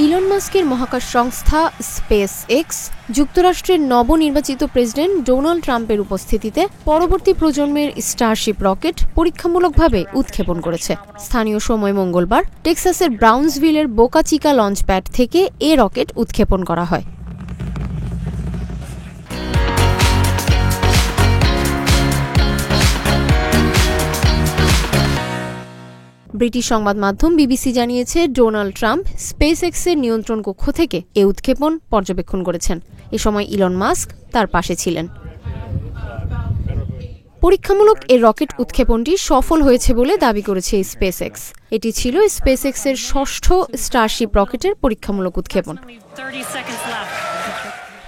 Elon মাস্কের মহাকাশ সংস্থা স্পেস এক্স যুক্তরাষ্ট্রের নবনির্বাচিত প্রেসিডেন্ট ডোনাল্ড ট্রাম্পের উপস্থিতিতে পরবর্তী প্রজন্মের স্টারশিপ রকেট পরীক্ষামূলকভাবে উৎক্ষেপণ করেছে। স্থানীয় সময় মঙ্গলবার টেক্সাসের ব্রাউন্সভিলের বোকা চিকা লঞ্চ প্যাড থেকে এ রকেট উৎক্ষেপণ করা হয়। ব্রিটিশ সংবাদ মাধ্যম বিবিসি জানিয়েছে, ডোনাল্ড ট্রাম্প স্পেস এক্সের নিয়ন্ত্রণ কক্ষ থেকে এ উৎক্ষেপণ পর্যবেক্ষণ করেছেন। এ সময় ইলন মাস্ক তার পাশে ছিলেন। পরীক্ষামূলক এ রকেট উৎক্ষেপণটি সফল হয়েছে বলে দাবি করেছে স্পেস এক্স। এটি ছিল স্পেস এক্সের ষষ্ঠ স্টারশিপ রকেটের পরীক্ষামূলক উৎক্ষেপণ।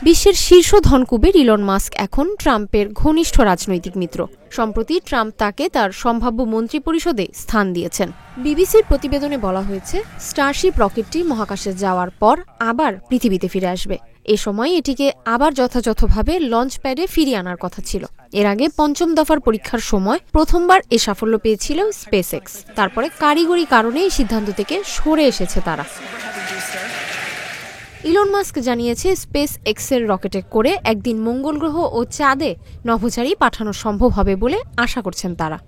বিশ্বের শীর্ষ ধনকুবের ইলন মাস্ক এখন ট্রাম্পের ঘনিষ্ঠ রাজনৈতিক মিত্র। সম্প্রতি ট্রাম্প তাকে তার সম্ভাব্য মন্ত্রিপরিষদে স্থান দিয়েছেন। বিবিসির প্রতিবেদনে বলা হয়েছে, স্টারশিপ রকেটটি মহাকাশে যাওয়ার পর আবার পৃথিবীতে ফিরে আসবে। এ সময় এটিকে আবার যথাযথভাবে লঞ্চ প্যাডে ফিরিয়ে আনার কথা ছিল। এর আগে পঞ্চম দফার পরীক্ষার সময় প্রথমবার এ সাফল্য পেয়েছিল স্পেস এক্স। তারপরে কারিগরি কারণে এই সিদ্ধান্ত থেকে সরে এসেছে তারা। ইলন মাস্ক জানিয়েছে, স্পেস এক্সের রকেটে করে একদিন মঙ্গল গ্রহ ও চাঁদে নভোচারী পাঠানো সম্ভব হবে বলে আশা করছেন তারা।